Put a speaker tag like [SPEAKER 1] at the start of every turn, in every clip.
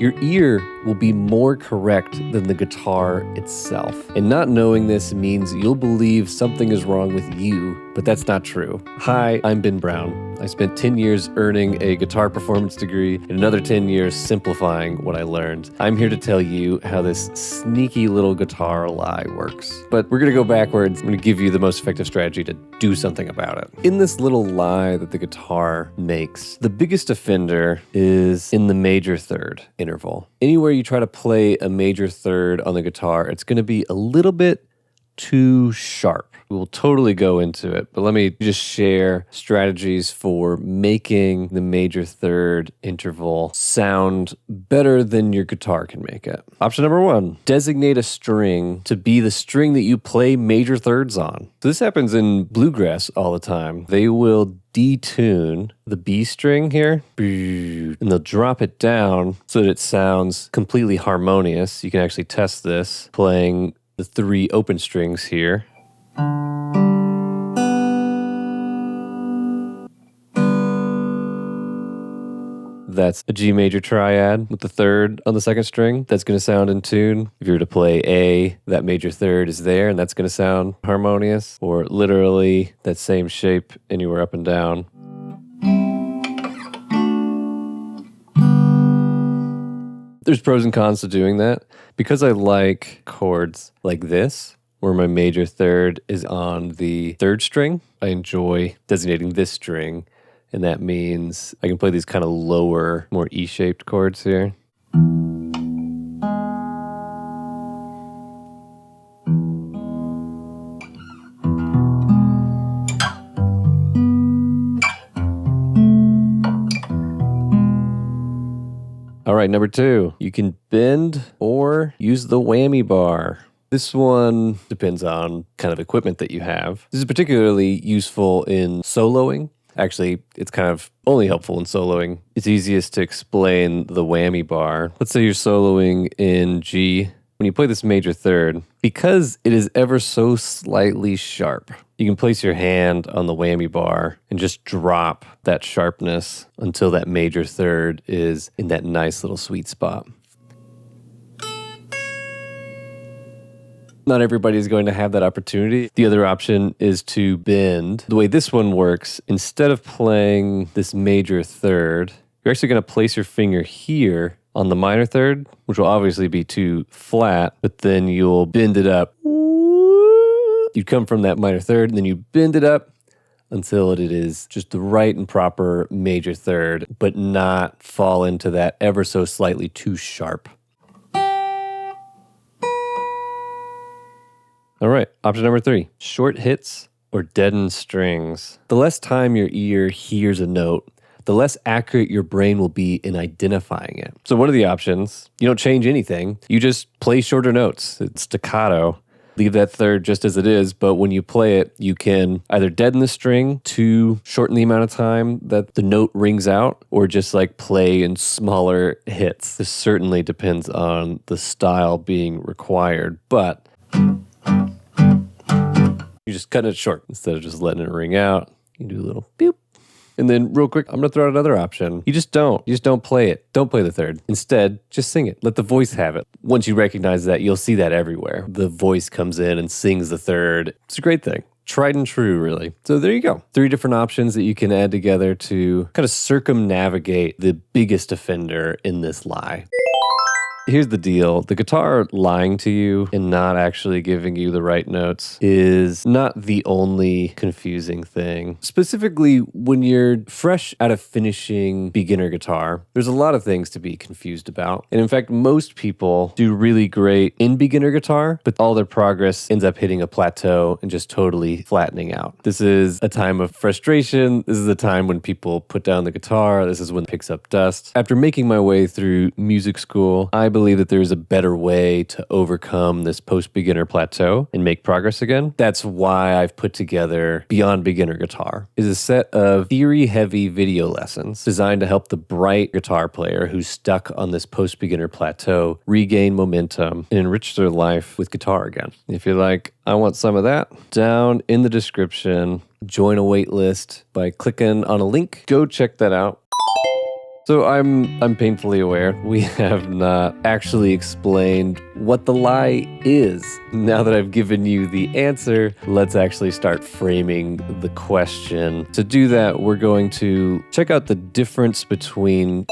[SPEAKER 1] your ear will be more correct than the guitar itself. And not knowing this means you'll believe something is wrong with you, but that's not true. Hi, I'm Ben Brown. I spent 10 years earning a guitar performance degree and another 10 years simplifying what I learned. I'm here to tell you how this sneaky little guitar lie works. But we're going to go backwards. I'm going to give you the most effective strategy to do something about it. In this little lie that the guitar makes, the biggest offender is in the major third interval. Anywhere you try to play a major third on the guitar, it's going to be a little bit too sharp. We will totally go into it, but let me just share strategies for making the major third interval sound better than your guitar can make it. Option number 1, designate a string to be the string that you play major thirds on. So this happens in bluegrass all the time. They will detune the B string here, and they'll drop it down so that it sounds completely harmonious. You can actually test this playing the 3 open strings here. That's a G major triad with the third on the second string. That's going to sound in tune. If you were to play A, that major third is there, and that's going to sound harmonious. Or literally that same shape anywhere up and down. There's pros and cons to doing that. Because I like chords like this, where my major third is on the third string, I enjoy designating this string. And that means I can play these kind of lower, more E-shaped chords here. All right, number 2, you can bend or use the whammy bar. This one depends on kind of equipment that you have. This is particularly useful in soloing. Actually, it's kind of only helpful in soloing. It's easiest to explain the whammy bar. Let's say you're soloing in G. When you play this major third, because it is ever so slightly sharp, you can place your hand on the whammy bar and just drop that sharpness until that major third is in that nice little sweet spot. Not everybody is going to have that opportunity. The other option is to bend. The way this one works, instead of playing this major third, you're actually going to place your finger here on the minor third, which will obviously be too flat, but then you'll bend it up. You come from that minor third, and then you bend it up until it is just the right and proper major third, but not fall into that ever so slightly too sharp. All right, option number 3, short hits or deadened strings. The less time your ear hears a note, the less accurate your brain will be in identifying it. So what are the options? You don't change anything. You just play shorter notes. It's staccato. Leave that third just as it is, but when you play it, you can either deaden the string to shorten the amount of time that the note rings out, or just like play in smaller hits. This certainly depends on the style being required, but you're just cutting it short instead of just letting it ring out. You do a little boop. And then real quick, I'm going to throw out another option. You just don't play it. Don't play the third. Instead, just sing it. Let the voice have it. Once you recognize that, you'll see that everywhere. The voice comes in and sings the third. It's a great thing. Tried and true, really. So there you go. 3 different options that you can add together to kind of circumnavigate the biggest offender in this lie. Here's the deal. The guitar lying to you and not actually giving you the right notes is not the only confusing thing. Specifically, when you're fresh out of finishing beginner guitar, there's a lot of things to be confused about. And in fact, most people do really great in beginner guitar, but all their progress ends up hitting a plateau and just totally flattening out. This is a time of frustration. This is a time when people put down the guitar. This is when it picks up dust. After making my way through music school, I believe that there's a better way to overcome this post-beginner plateau and make progress again. That's why I've put together Beyond Beginner Guitar. It's a set of theory-heavy video lessons designed to help the bright guitar player who's stuck on this post-beginner plateau regain momentum and enrich their life with guitar again. If you're like, I want some of that, down in the description, join a wait list by clicking on a link. Go check that out. So I'm painfully aware we have not actually explained what the lie is. Now that I've given you the answer, let's actually start framing the question. To do that, we're going to check out the difference between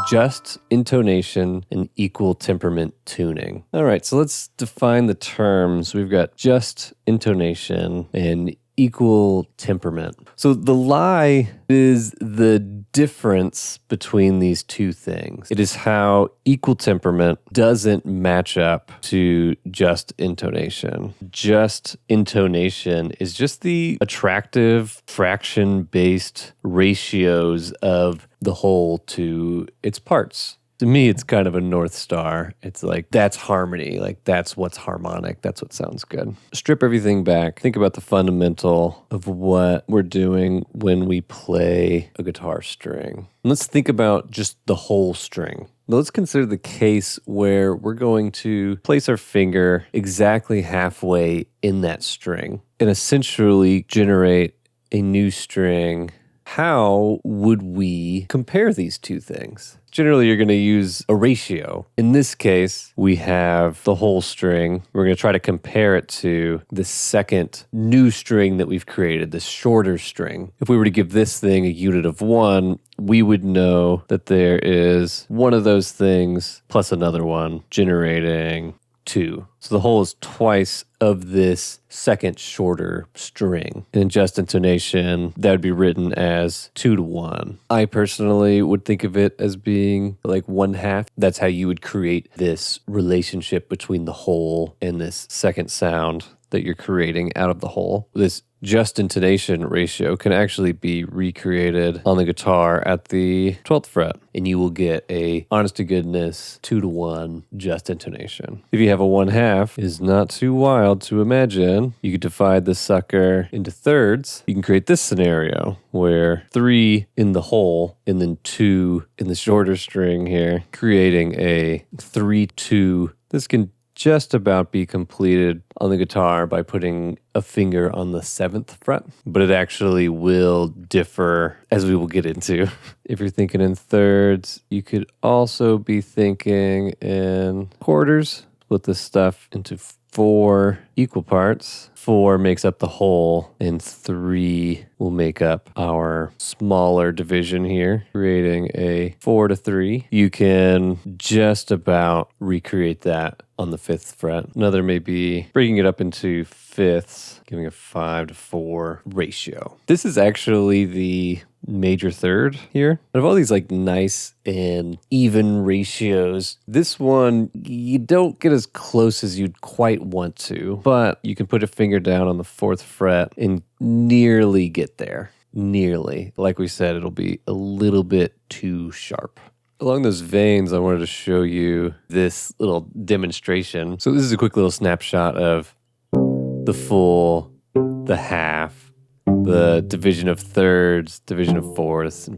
[SPEAKER 1] just intonation and equal temperament tuning. All right, so let's define the terms. We've got just intonation and equal temperament. So the lie is the difference between these two things. It is how equal temperament doesn't match up to just intonation. Just intonation is just the attractive fraction-based ratios of the whole to its parts. To me, it's kind of a North Star. It's like, that's harmony. Like, that's what's harmonic. That's what sounds good. Strip everything back. Think about the fundamental of what we're doing when we play a guitar string. And let's think about just the whole string. Now, let's consider the case where we're going to place our finger exactly halfway in that string and essentially generate a new string. How would we compare these two things? Generally, you're going to use a ratio. In this case, we have the whole string. We're going to try to compare it to the second new string that we've created, the shorter string. If we were to give this thing a unit of 1, we would know that there is one of those things plus another one generating 2. So the whole is twice of this second shorter string. And in just intonation, that would be written as 2 to 1. I personally would think of it as being like 1/2. That's how you would create this relationship between the whole and this second sound that you're creating out of the whole. This just intonation ratio can actually be recreated on the guitar at the 12th fret, and you will get a honest to goodness 2 to 1 just intonation. If you have a 1/2, it is not too wild to imagine. You could divide this sucker into thirds. You can create this scenario where 3 in the whole and then 2 in the shorter string here, creating a 3-2. This can just about be completed on the guitar by putting a finger on the 7th fret, but it actually will differ as we will get into. If you're thinking in thirds, you could also be thinking in quarters. Split this stuff into 4 equal parts. 4 makes up the whole, and 3 will make up our smaller division here, creating a 4 to 3. You can just about recreate that on the 5th fret. Another may be breaking it up into fifths, giving a 5 to 4 ratio. This is actually the major third here. Out of all these like nice and even ratios, this one you don't get as close as you'd quite want to, but you can put a finger down on the 4th fret and nearly get there. Nearly. Like we said, it'll be a little bit too sharp. Along those veins, I wanted to show you this little demonstration. So this is a quick little snapshot of the full, the half, the division of thirds, division of fourths,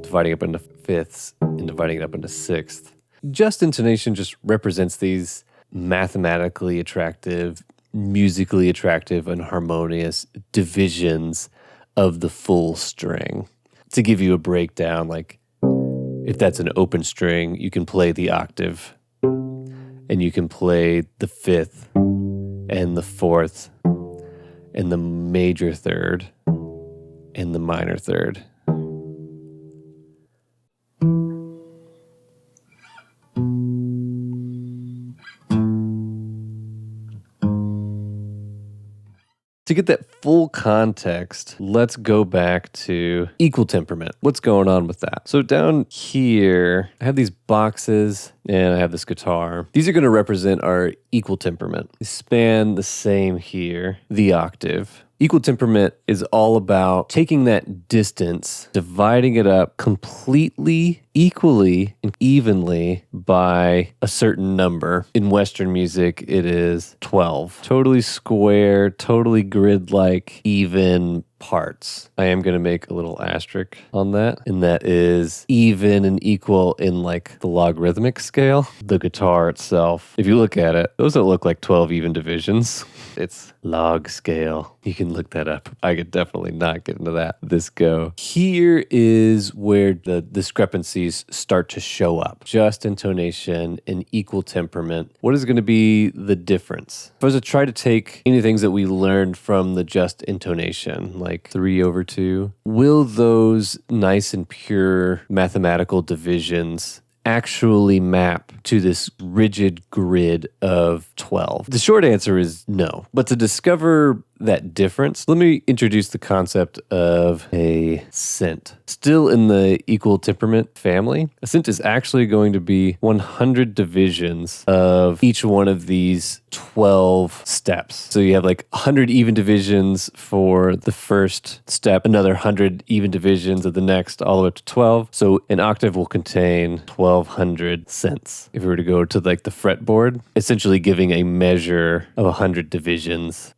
[SPEAKER 1] dividing up into fifths, and dividing it up into sixths. Just intonation just represents these mathematically attractive, musically attractive, and harmonious divisions of the full string. To give you a breakdown, like if that's an open string, you can play the octave, and you can play the 5th and the 4th and the major third and the minor third. To get that full context, let's go back to equal temperament. What's going on with that? So down here, I have these boxes and I have this guitar. These are going to represent our equal temperament. They span the same here, the octave. Equal temperament is all about taking that distance, dividing it up completely, equally, and evenly by a certain number. In Western music, it is 12. Totally square, totally grid-like, even parts. I am going to make a little asterisk on that, and that is even and equal in like the logarithmic scale. The guitar itself, if you look at it, those don't look like 12 even divisions. It's log scale. You can look that up. I could definitely not get into that this go. Here is where the discrepancies start to show up. Just intonation and equal temperament. What is going to be the difference? If I was to try to take any things that we learned from the just intonation, like 3/2, will those nice and pure mathematical divisions actually map to this rigid grid of 12? The short answer is no. But to discover that difference, let me introduce the concept of a cent. Still in the equal temperament family, a cent is actually going to be 100 divisions of each one of these 12 steps. So you have like 100 even divisions for the first step, another 100 even divisions of the next, all the way up to 12. So an octave will contain 1,200 cents. If we were to go to like the fretboard, essentially giving a measure of 100 divisions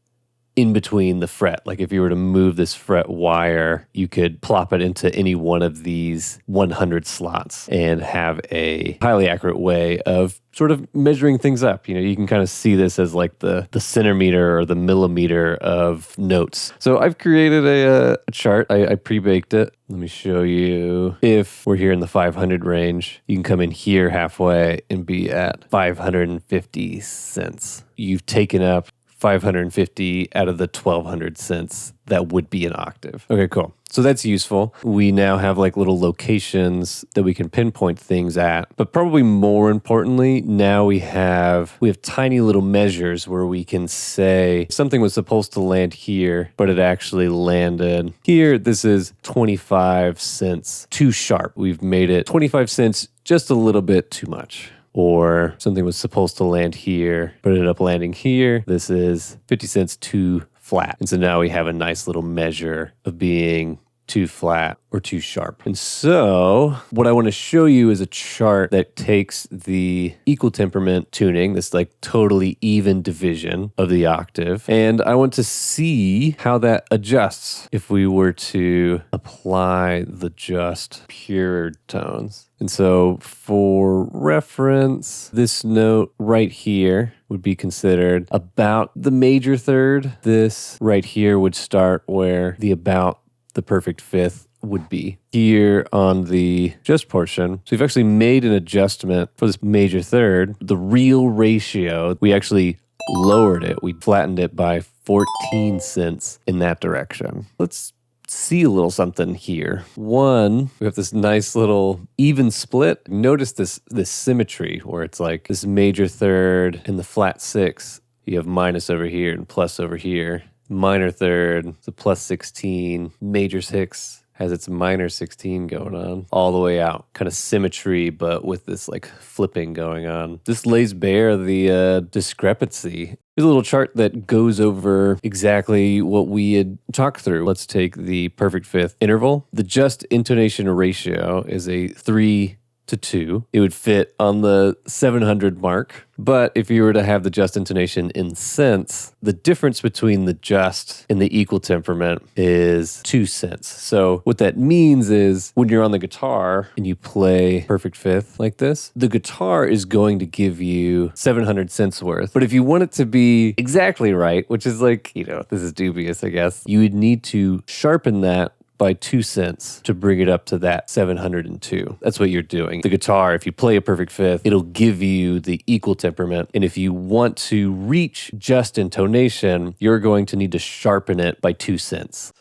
[SPEAKER 1] in between the fret. Like if you were to move this fret wire, you could plop it into any one of these 100 slots and have a highly accurate way of sort of measuring things up. You know, you can kind of see this as like the centimeter or the millimeter of notes. So I've created a chart. I pre-baked it. Let me show you. If we're here in the 500 range, you can come in here halfway and be at 550 cents. You've taken up 550 out of the 1,200 cents that would be an octave. Okay, cool. So that's useful. We now have like little locations that we can pinpoint things at. But probably more importantly, now we have tiny little measures where we can say something was supposed to land here, but it actually landed here. This is 25 cents too sharp. We've made it 25 cents just a little bit too much. Or something was supposed to land here, but ended up landing here. This is 50 cents too flat. And so now we have a nice little measure of being too flat or too sharp. And so what I want to show you is a chart that takes the equal temperament tuning, this like totally even division of the octave, and I want to see how that adjusts if we were to apply the just pure tones. And so for reference, this note right here would be considered about the major third. This right here would start where the perfect fifth would be here on the just portion. So we've actually made an adjustment for this major third. The real ratio, we actually lowered it. We flattened it by 14 cents in that direction. Let's see a little something here. One, we have this nice little even split. Notice this symmetry where it's like this major third and the flat six. You have minus over here and plus over here. Minor third, it's a plus 16. Major six has its minor 16 going on all the way out. Kind of symmetry, but with this like flipping going on. This lays bare the discrepancy. Here's a little chart that goes over exactly what we had talked through. Let's take the perfect fifth interval. The just intonation ratio is a 3:2. It would fit on the 700 mark. But if you were to have the just intonation in cents, the difference between the just and the equal temperament is 2 cents. So what that means is when you're on the guitar and you play perfect fifth like this, the guitar is going to give you 700 cents worth. But if you want it to be exactly right, which is like, this is dubious, I guess, you would need to sharpen that by 2 cents to bring it up to that 702. That's what you're doing. The guitar, if you play a perfect fifth, it'll give you the equal temperament. And if you want to reach just intonation, you're going to need to sharpen it by 2 cents.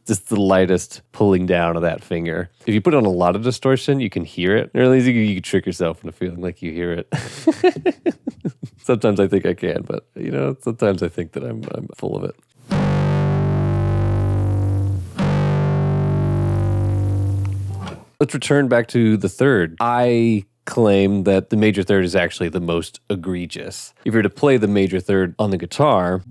[SPEAKER 1] Just the lightest pulling down of that finger. If you put on a lot of distortion, you can hear it. Or at least you can trick yourself into feeling like you hear it. Sometimes I think I can, but sometimes I think that I'm full of it. Let's return back to the third. I claim that the major third is actually the most egregious. If you're to play the major third on the guitar,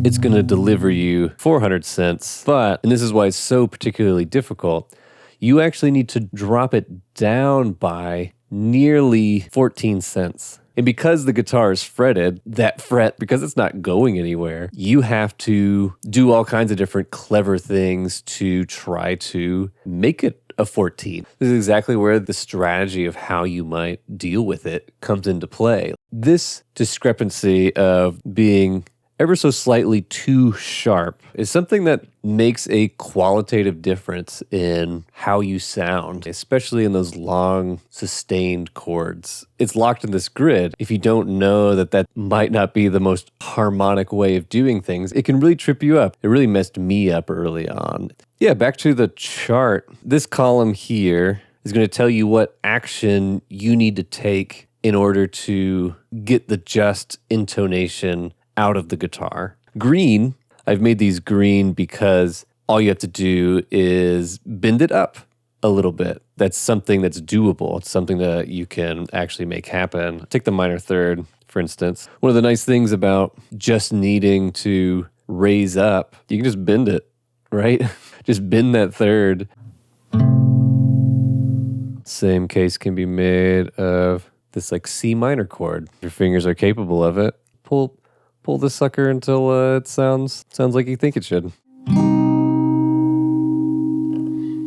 [SPEAKER 1] it's going to deliver you 400 cents. But, and this is why it's so particularly difficult, you actually need to drop it down by nearly 14 cents And because the guitar is fretted, that fret, because it's not going anywhere, you have to do all kinds of different clever things to try to make it a 14. This is exactly where the strategy of how you might deal with it comes into play. This discrepancy of being ever so slightly too sharp is something that makes a qualitative difference in how you sound, especially in those long, sustained chords. It's locked in this grid. If you don't know that that might not be the most harmonic way of doing things, it can really trip you up. It really messed me up early on. Yeah, back to the chart. This column here is going to tell you what action you need to take in order to get the just intonation out of the guitar. Green, I've made these green because all you have to do is bend it up a little bit. That's something that's doable. It's something that you can actually make happen. Take the minor third, for instance. One of the nice things about just needing to raise up, you can just bend it, right? Just bend that third. Same case can be made of this like C minor chord. Your fingers are capable of it. Pull this sucker until it sounds like you think it should.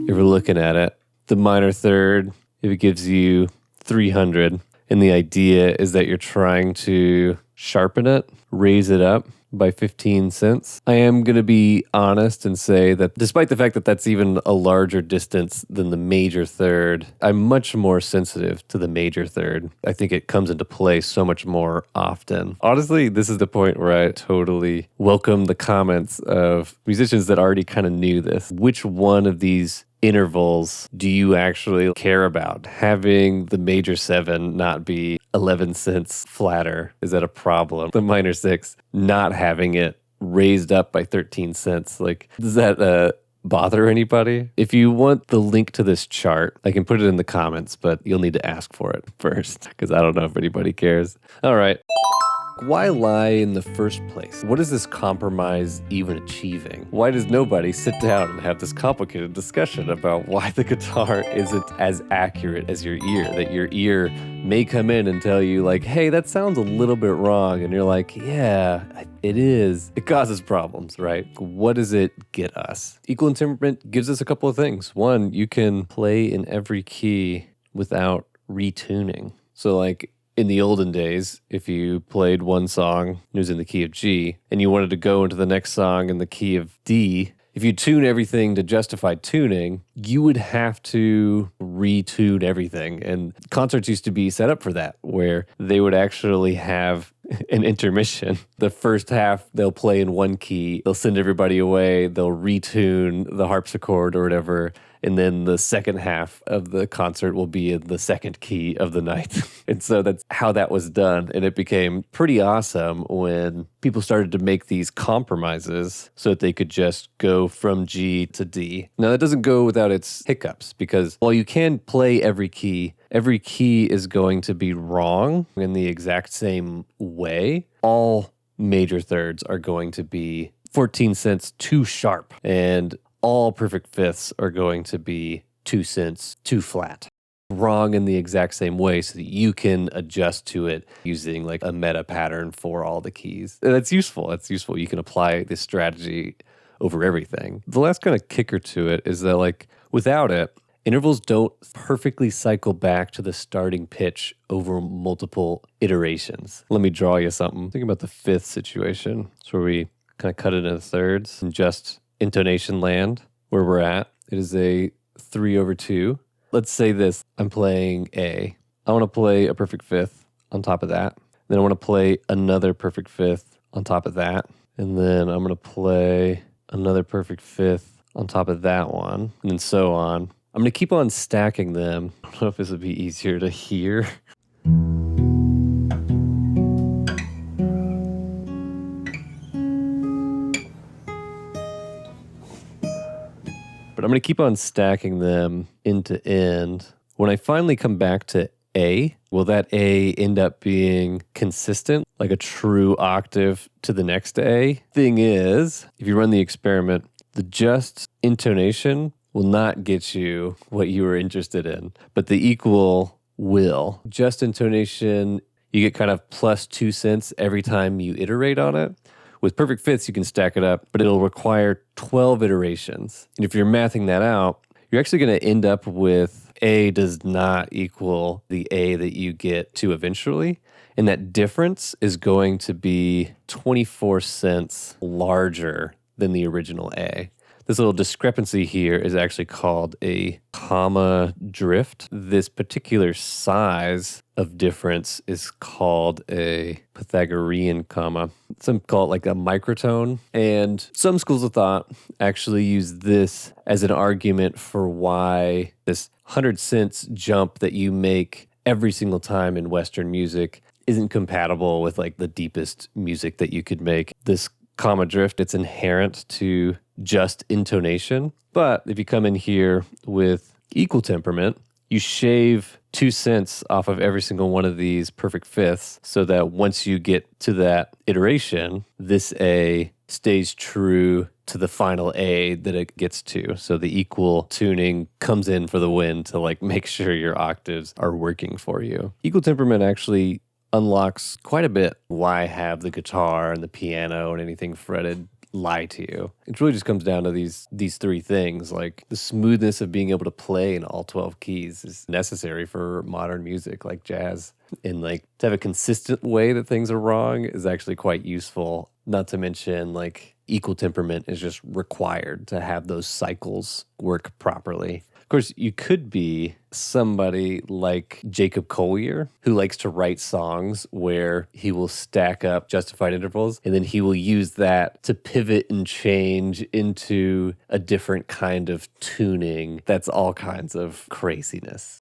[SPEAKER 1] If we're looking at it, the minor third, if it gives you 300, and the idea is that you're trying to sharpen it, raise it up by 15 cents. I am going to be honest and say that despite the fact that that's even a larger distance than the major third, I'm much more sensitive to the major third. I think it comes into play so much more often. Honestly, this is the point where I totally welcome the comments of musicians that already kind of knew this. Which one of these intervals do you actually care about? Having the major 7 not be 11 cents flatter, is that a problem? The minor 6 not having it raised up by 13 cents, like, does that bother anybody? If you want the link to this chart, I can put it in the comments, but you'll need to ask for it first because I don't know if anybody cares. All right. Why lie in the first place? What is this compromise even achieving? Why does nobody sit down and have this complicated discussion about why the guitar isn't as accurate as your ear? That your ear may come in and tell you like, hey, that sounds a little bit wrong. And you're like, yeah, it is. It causes problems, right? What does it get us? Equal in temperament gives us a couple of things. One, you can play in every key without retuning. So like, in the olden days, if you played one song and it was in the key of G and you wanted to go into the next song in the key of D, if you tune everything to justify tuning, you would have to retune everything. And concerts used to be set up for that, where they would actually have an intermission. The first half, they'll play in one key, they'll send everybody away, they'll retune the harpsichord or whatever, and then the second half of the concert will be in the second key of the night. And so that's how that was done. And it became pretty awesome when people started to make these compromises so that they could just go from G to D. Now, that doesn't go without its hiccups, because while you can play every key is going to be wrong in the exact same way. All major thirds are going to be 14 cents too sharp, and all perfect fifths are going to be 2 cents too flat. Wrong in the exact same way so that you can adjust to it using like a meta pattern for all the keys. That's useful. You can apply this strategy over everything. The last kind of kicker to it is that like without it, intervals don't perfectly cycle back to the starting pitch over multiple iterations. Let me draw you something. Think about the fifth situation. It's where we kind of cut it into thirds and just intonation land where we're at. It is a 3/2. Let's say this. I'm playing A. I want to play a perfect fifth on top of that. Then I want to play another perfect fifth on top of that. And then I'm going to play another perfect fifth on top of that one. And then so on. I'm going to keep on stacking them. I don't know if this would be easier to hear. But I'm going to keep on stacking them end to end. When I finally come back to A, will that A end up being consistent, like a true octave to the next A? Thing is, if you run the experiment, the just intonation will not get you what you were interested in, but the equal will. Just intonation You get kind of plus 2 cents every time you iterate on it. With perfect fifths, you can stack it up, but it'll require 12 iterations. And if you're mathing that out, you're actually going to end up with A does not equal the A that you get to eventually. And that difference is going to be 24 cents larger than the original A. This little discrepancy here is actually called a comma drift. This particular size of difference is called a Pythagorean comma. Some call it like a microtone. And some schools of thought actually use this as an argument for why this 100 cents jump that you make every single time in Western music isn't compatible with like the deepest music that you could make. This comma drift, it's inherent to just intonation. But if you come in here with equal temperament, you shave 2 cents off of every single one of these perfect fifths so that once you get to that iteration, this A stays true to the final A that it gets to. So the equal tuning comes in for the win to like make sure your octaves are working for you. Equal temperament actually unlocks quite a bit why have the guitar and the piano and anything fretted lie to you. It really just comes down to these three things. Like the smoothness of being able to play in all 12 keys is necessary for modern music like jazz. And like to have a consistent way that things are wrong is actually quite useful. Not to mention like equal temperament is just required to have those cycles work properly. Of course, you could be somebody like Jacob Collier, who likes to write songs where he will stack up justified intervals, and then he will use that to pivot and change into a different kind of tuning. That's all kinds of craziness.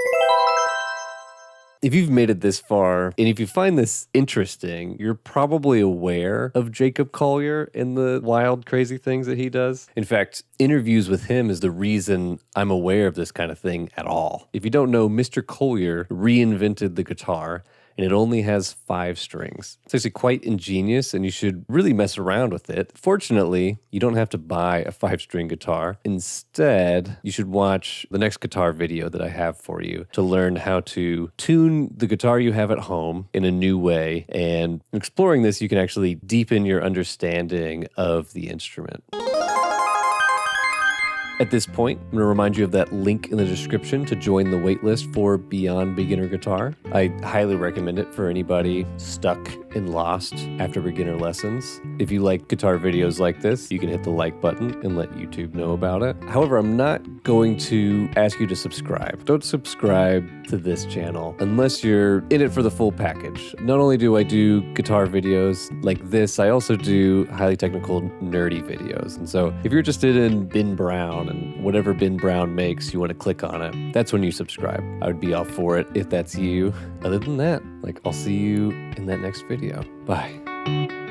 [SPEAKER 1] If you've made it this far, and if you find this interesting, you're probably aware of Jacob Collier and the wild, crazy things that he does. In fact, interviews with him is the reason I'm aware of this kind of thing at all. If you don't know, Mr. Collier reinvented the guitar, and it only has 5 strings. It's actually quite ingenious, and you should really mess around with it. Fortunately, you don't have to buy a 5-string guitar. Instead, you should watch the next guitar video that I have for you to learn how to tune the guitar you have at home in a new way. And exploring this, you can actually deepen your understanding of the instrument. At this point, I'm going to remind you of that link in the description to join the waitlist for Beyond Beginner Guitar. I highly recommend it for anybody stuck and lost after beginner lessons. If you like guitar videos like this, you can hit the like button and let YouTube know about it. However, I'm not going to ask you to subscribe. Don't subscribe to this channel unless you're in it for the full package. Not only do I do guitar videos like this, I also do highly technical, nerdy videos. And so if you're interested in Ben Brown and whatever Ben Brown makes, you want to click on it, that's when you subscribe. I would be all for it if that's you. Other than that, I'll see you in that next video. Bye.